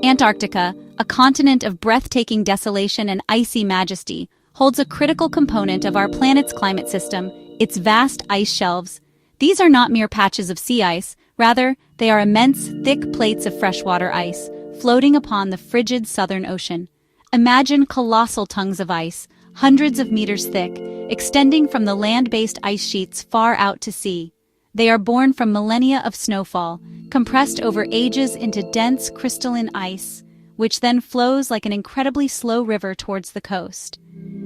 Antarctica, a continent of breathtaking desolation and icy majesty, holds a critical component of our planet's climate system, its vast ice shelves. These are not mere patches of sea ice, rather, they are immense, thick plates of freshwater ice, floating upon the frigid southern ocean. Imagine colossal tongues of ice, hundreds of meters thick, extending from the land-based ice sheets far out to sea. They are born from millennia of snowfall, compressed over ages into dense crystalline ice, which then flows like an incredibly slow river towards the coast.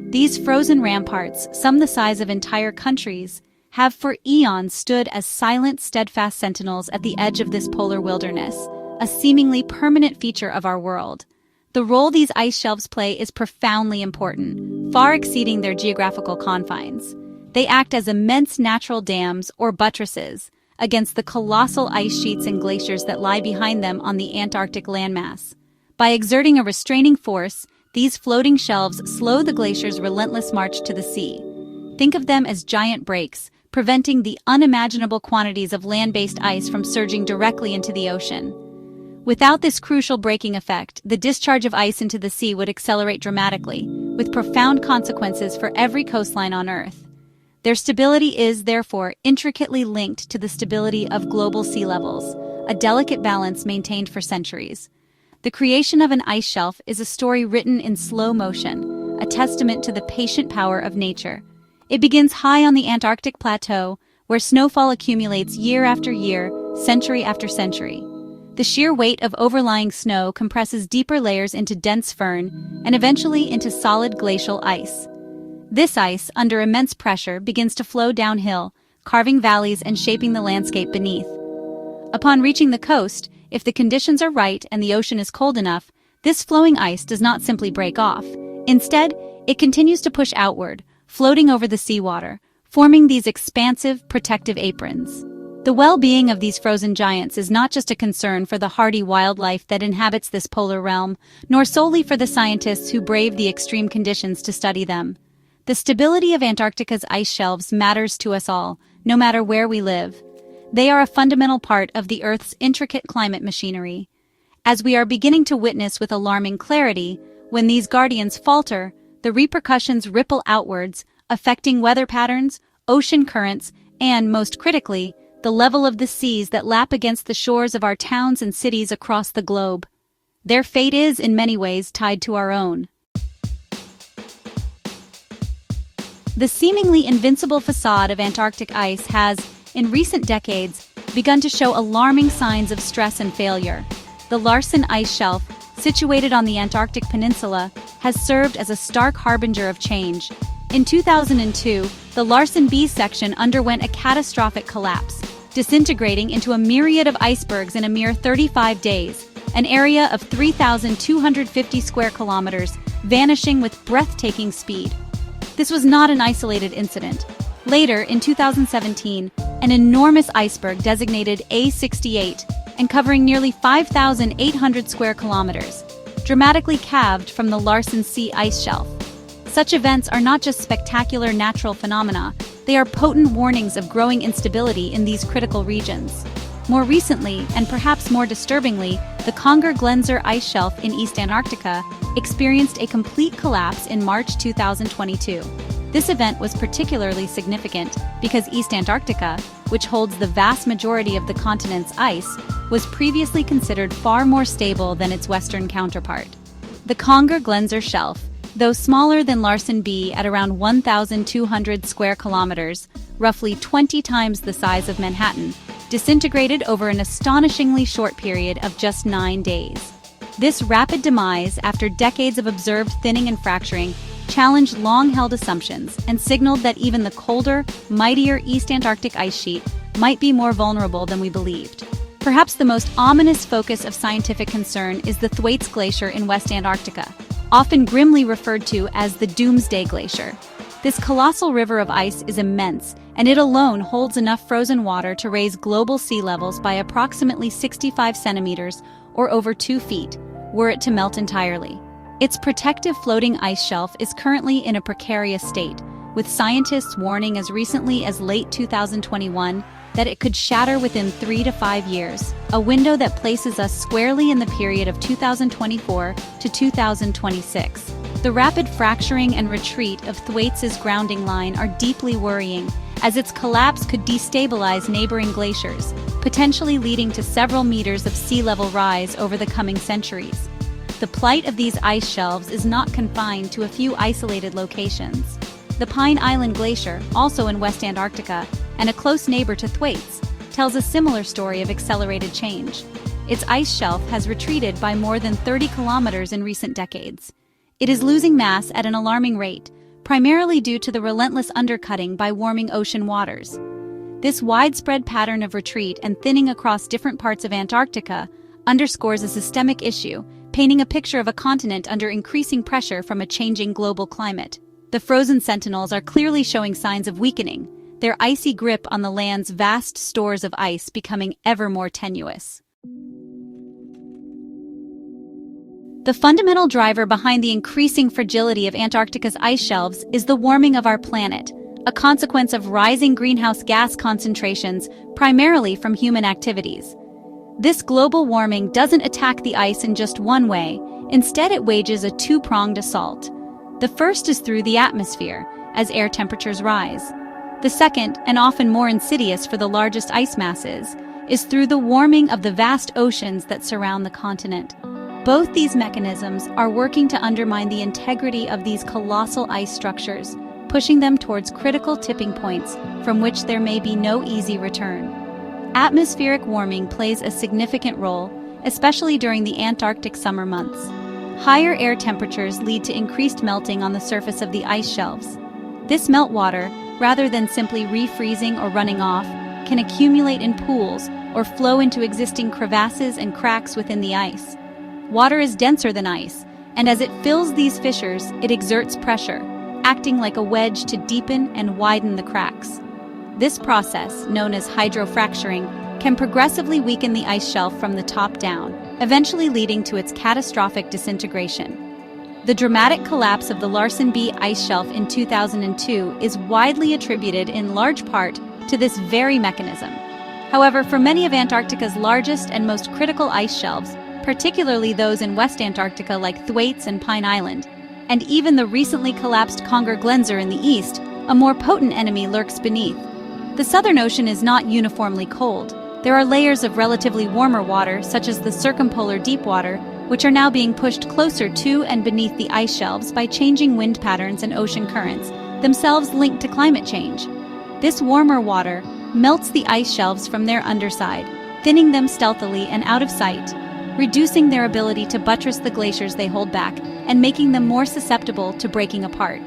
These frozen ramparts, some the size of entire countries, have for eons stood as silent, steadfast sentinels at the edge of this polar wilderness, a seemingly permanent feature of our world. The role these ice shelves play is profoundly important, far exceeding their geographical confines. They act as immense natural dams or buttresses against the colossal ice sheets and glaciers that lie behind them on the Antarctic landmass. By exerting a restraining force, these floating shelves slow the glacier's relentless march to the sea. Think of them as giant brakes, preventing the unimaginable quantities of land-based ice from surging directly into the ocean. Without this crucial braking effect, the discharge of ice into the sea would accelerate dramatically, with profound consequences for every coastline on Earth. Their stability is, therefore, intricately linked to the stability of global sea levels, a delicate balance maintained for centuries. The creation of an ice shelf is a story written in slow motion, a testament to the patient power of nature. It begins high on the Antarctic plateau, where snowfall accumulates year after year, century after century. The sheer weight of overlying snow compresses deeper layers into dense firn and eventually into solid glacial ice. This ice, under immense pressure, begins to flow downhill, carving valleys and shaping the landscape beneath. Upon reaching the coast, if the conditions are right and the ocean is cold enough, this flowing ice does not simply break off. Instead, it continues to push outward, floating over the seawater, forming these expansive, protective aprons. The well-being of these frozen giants is not just a concern for the hardy wildlife that inhabits this polar realm, nor solely for the scientists who brave the extreme conditions to study them. The stability of Antarctica's ice shelves matters to us all, no matter where we live. They are a fundamental part of the Earth's intricate climate machinery. As we are beginning to witness with alarming clarity, when these guardians falter, the repercussions ripple outwards, affecting weather patterns, ocean currents, and, most critically, the level of the seas that lap against the shores of our towns and cities across the globe. Their fate is, in many ways, tied to our own. The seemingly invincible facade of Antarctic ice has, in recent decades, begun to show alarming signs of stress and failure. The Larsen Ice Shelf, situated on the Antarctic Peninsula, has served as a stark harbinger of change. In 2002, the Larsen B section underwent a catastrophic collapse, disintegrating into a myriad of icebergs in a mere 35 days, an area of 3,250 square kilometers, vanishing with breathtaking speed. This was not an isolated incident. Later, in 2017, an enormous iceberg designated A68 and covering nearly 5,800 square kilometers, dramatically calved from the Larsen C ice shelf. Such events are not just spectacular natural phenomena, they are potent warnings of growing instability in these critical regions. More recently, and perhaps more disturbingly, the Conger-Glenser ice shelf in East Antarctica experienced a complete collapse in March 2022. This event was particularly significant because East Antarctica, which holds the vast majority of the continent's ice, was previously considered far more stable than its western counterpart. The Conger-Glenser shelf, though smaller than Larsen B at around 1,200 square kilometers, roughly 20 times the size of Manhattan, disintegrated over an astonishingly short period of just 9 days. This rapid demise, after decades of observed thinning and fracturing, challenged long-held assumptions and signaled that even the colder, mightier East Antarctic ice sheet might be more vulnerable than we believed. Perhaps the most ominous focus of scientific concern is the Thwaites Glacier in West Antarctica, often grimly referred to as the Doomsday Glacier. This colossal river of ice is immense, and it alone holds enough frozen water to raise global sea levels by approximately 65 centimeters, or over 2 feet, were it to melt entirely. Its protective floating ice shelf is currently in a precarious state, with scientists warning as recently as late 2021 that it could shatter within 3 to 5 years, a window that places us squarely in the period of 2024 to 2026. The rapid fracturing and retreat of Thwaites' grounding line are deeply worrying, as its collapse could destabilize neighboring glaciers, potentially leading to several meters of sea level rise over the coming centuries. The plight of these ice shelves is not confined to a few isolated locations. The Pine Island Glacier, also in West Antarctica, and a close neighbor to Thwaites, tells a similar story of accelerated change. Its ice shelf has retreated by more than 30 kilometers in recent decades. It is losing mass at an alarming rate, primarily due to the relentless undercutting by warming ocean waters. This widespread pattern of retreat and thinning across different parts of Antarctica underscores a systemic issue, painting a picture of a continent under increasing pressure from a changing global climate. The frozen sentinels are clearly showing signs of weakening, their icy grip on the land's vast stores of ice becoming ever more tenuous. The fundamental driver behind the increasing fragility of Antarctica's ice shelves is the warming of our planet, a consequence of rising greenhouse gas concentrations primarily from human activities. This global warming doesn't attack the ice in just one way, instead it wages a two-pronged assault. The first is through the atmosphere, as air temperatures rise. The second, and often more insidious for the largest ice masses, is through the warming of the vast oceans that surround the continent. Both these mechanisms are working to undermine the integrity of these colossal ice structures, pushing them towards critical tipping points from which there may be no easy return. Atmospheric warming plays a significant role, especially during the Antarctic summer months. Higher air temperatures lead to increased melting on the surface of the ice shelves. This meltwater, rather than simply refreezing or running off, can accumulate in pools or flow into existing crevasses and cracks within the ice. Water is denser than ice, and as it fills these fissures, it exerts pressure, acting like a wedge to deepen and widen the cracks. This process, known as hydrofracturing, can progressively weaken the ice shelf from the top down, eventually leading to its catastrophic disintegration. The dramatic collapse of the Larsen B ice shelf in 2002 is widely attributed in large part to this very mechanism. However, for many of Antarctica's largest and most critical ice shelves, particularly those in West Antarctica like Thwaites and Pine Island, and even the recently collapsed Conger Glenser in the east, a more potent enemy lurks beneath. The Southern Ocean is not uniformly cold. There are layers of relatively warmer water, such as the circumpolar deep water, which are now being pushed closer to and beneath the ice shelves by changing wind patterns and ocean currents, themselves linked to climate change. This warmer water melts the ice shelves from their underside, thinning them stealthily and out of sight, reducing their ability to buttress the glaciers they hold back and making them more susceptible to breaking apart.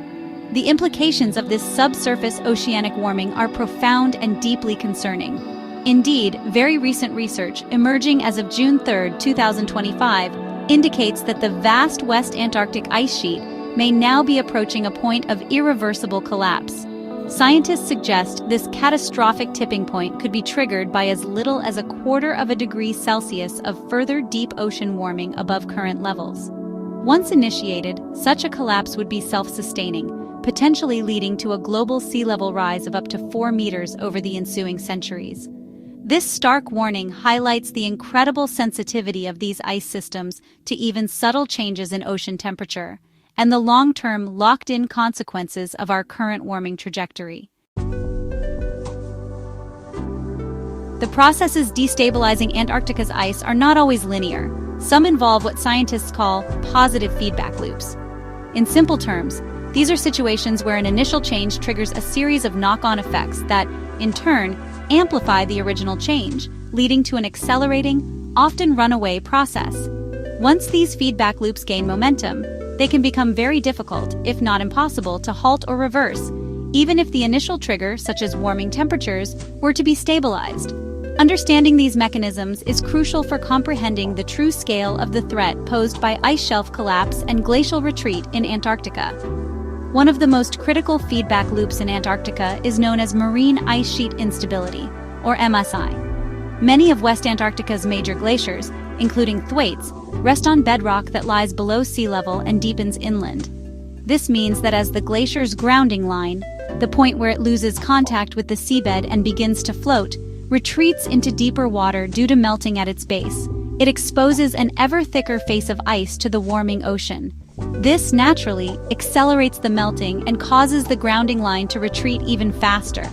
The implications of this subsurface oceanic warming are profound and deeply concerning. Indeed, very recent research, emerging as of June 3, 2025, indicates that the vast West Antarctic ice sheet may now be approaching a point of irreversible collapse. Scientists suggest this catastrophic tipping point could be triggered by as little as 1/4 degree Celsius of further deep ocean warming above current levels. Once initiated, such a collapse would be self-sustaining, potentially leading to a global sea level rise of up to 4 meters over the ensuing centuries. This stark warning highlights the incredible sensitivity of these ice systems to even subtle changes in ocean temperature, and the long-term, locked-in consequences of our current warming trajectory. The processes destabilizing Antarctica's ice are not always linear. Some involve what scientists call positive feedback loops. In simple terms, these are situations where an initial change triggers a series of knock-on effects that, in turn, amplify the original change, leading to an accelerating, often runaway process. Once these feedback loops gain momentum, they can become very difficult, if not impossible, to halt or reverse, even if the initial trigger, such as warming temperatures, were to be stabilized. Understanding these mechanisms is crucial for comprehending the true scale of the threat posed by ice shelf collapse and glacial retreat in Antarctica. One of the most critical feedback loops in Antarctica is known as marine ice sheet instability, or MSI. Many of West Antarctica's major glaciers, including Thwaites, rest on bedrock that lies below sea level and deepens inland. This means that as the glacier's grounding line, the point where it loses contact with the seabed and begins to float, retreats into deeper water due to melting at its base. It exposes an ever thicker face of ice to the warming ocean. This naturally accelerates the melting and causes the grounding line to retreat even faster.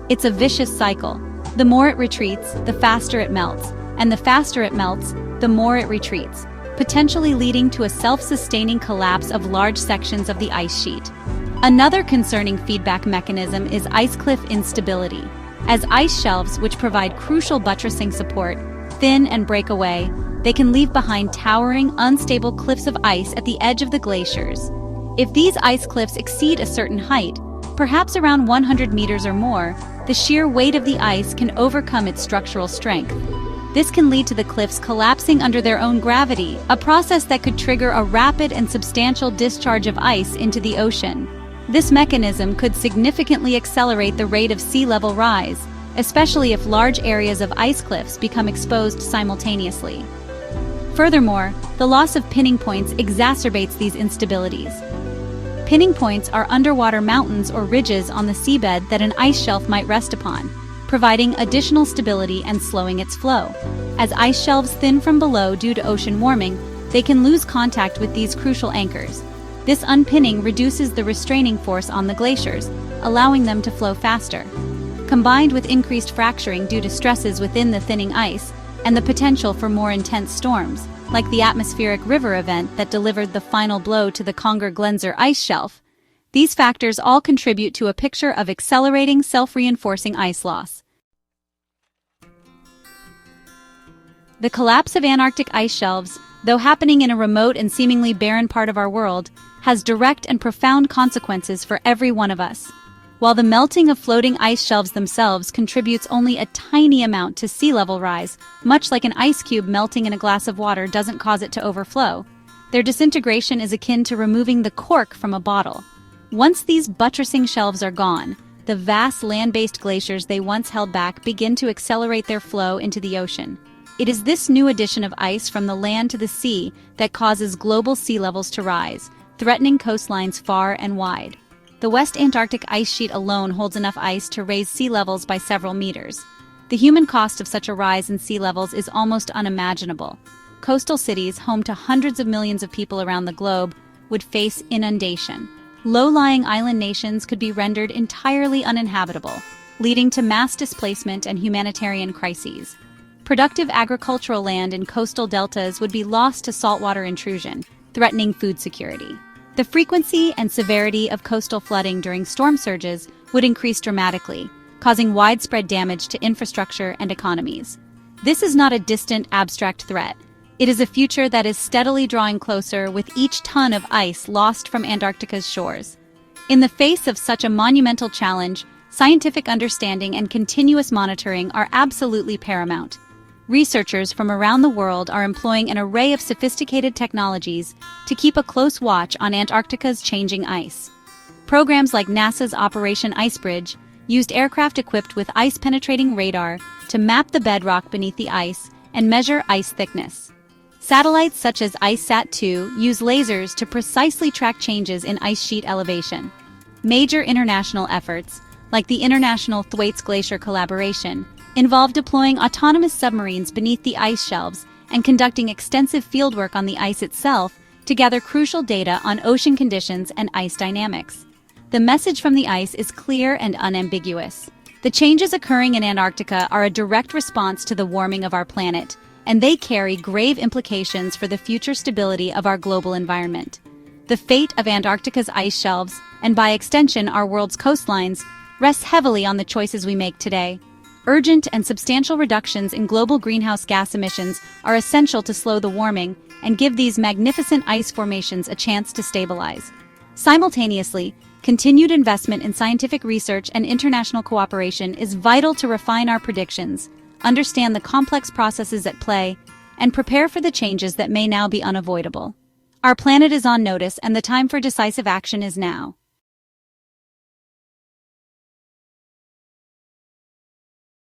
It's a vicious cycle. The more it retreats, the faster it melts, and the faster it melts, the more it retreats, potentially leading to a self-sustaining collapse of large sections of the ice sheet. Another concerning feedback mechanism is ice cliff instability. As ice shelves, which provide crucial buttressing support, thin and break away, they can leave behind towering, unstable cliffs of ice at the edge of the glaciers. If these ice cliffs exceed a certain height, perhaps around 100 meters or more, the sheer weight of the ice can overcome its structural strength. This can lead to the cliffs collapsing under their own gravity, a process that could trigger a rapid and substantial discharge of ice into the ocean. This mechanism could significantly accelerate the rate of sea level rise, especially if large areas of ice cliffs become exposed simultaneously. Furthermore, the loss of pinning points exacerbates these instabilities. Pinning points are underwater mountains or ridges on the seabed that an ice shelf might rest upon, providing additional stability and slowing its flow. As ice shelves thin from below due to ocean warming, they can lose contact with these crucial anchors. This unpinning reduces the restraining force on the glaciers, allowing them to flow faster. Combined with increased fracturing due to stresses within the thinning ice and the potential for more intense storms, like the atmospheric river event that delivered the final blow to the Conger-Glenser ice shelf, these factors all contribute to a picture of accelerating self-reinforcing ice loss. The collapse of Antarctic ice shelves, though happening in a remote and seemingly barren part of our world, has direct and profound consequences for every one of us. While the melting of floating ice shelves themselves contributes only a tiny amount to sea level rise, much like an ice cube melting in a glass of water doesn't cause it to overflow, their disintegration is akin to removing the cork from a bottle. Once these buttressing shelves are gone, the vast land-based glaciers they once held back begin to accelerate their flow into the ocean. It is this new addition of ice from the land to the sea that causes global sea levels to rise, threatening coastlines far and wide. The West Antarctic ice sheet alone holds enough ice to raise sea levels by several meters. The human cost of such a rise in sea levels is almost unimaginable. Coastal cities, home to hundreds of millions of people around the globe, would face inundation. Low-lying island nations could be rendered entirely uninhabitable, leading to mass displacement and humanitarian crises. Productive agricultural land in coastal deltas would be lost to saltwater intrusion, threatening food security. The frequency and severity of coastal flooding during storm surges would increase dramatically, causing widespread damage to infrastructure and economies. This is not a distant, abstract threat. It is a future that is steadily drawing closer with each ton of ice lost from Antarctica's shores. In the face of such a monumental challenge, scientific understanding and continuous monitoring are absolutely paramount. Researchers from around the world are employing an array of sophisticated technologies to keep a close watch on Antarctica's changing ice. Programs like NASA's Operation Icebridge used aircraft equipped with ice-penetrating radar to map the bedrock beneath the ice and measure ice thickness. Satellites such as IceSat-2 use lasers to precisely track changes in ice sheet elevation. Major international efforts, like the International Thwaites Glacier collaboration, involve deploying autonomous submarines beneath the ice shelves and conducting extensive fieldwork on the ice itself to gather crucial data on ocean conditions and ice dynamics. The message from the ice is clear and unambiguous. The changes occurring in Antarctica are a direct response to the warming of our planet, and they carry grave implications for the future stability of our global environment. The fate of Antarctica's ice shelves, and by extension our world's coastlines, rests heavily on the choices we make today. Urgent and substantial reductions in global greenhouse gas emissions are essential to slow the warming and give these magnificent ice formations a chance to stabilize. Simultaneously, continued investment in scientific research and international cooperation is vital to refine our predictions, understand the complex processes at play, and prepare for the changes that may now be unavoidable. Our planet is on notice, and the time for decisive action is now.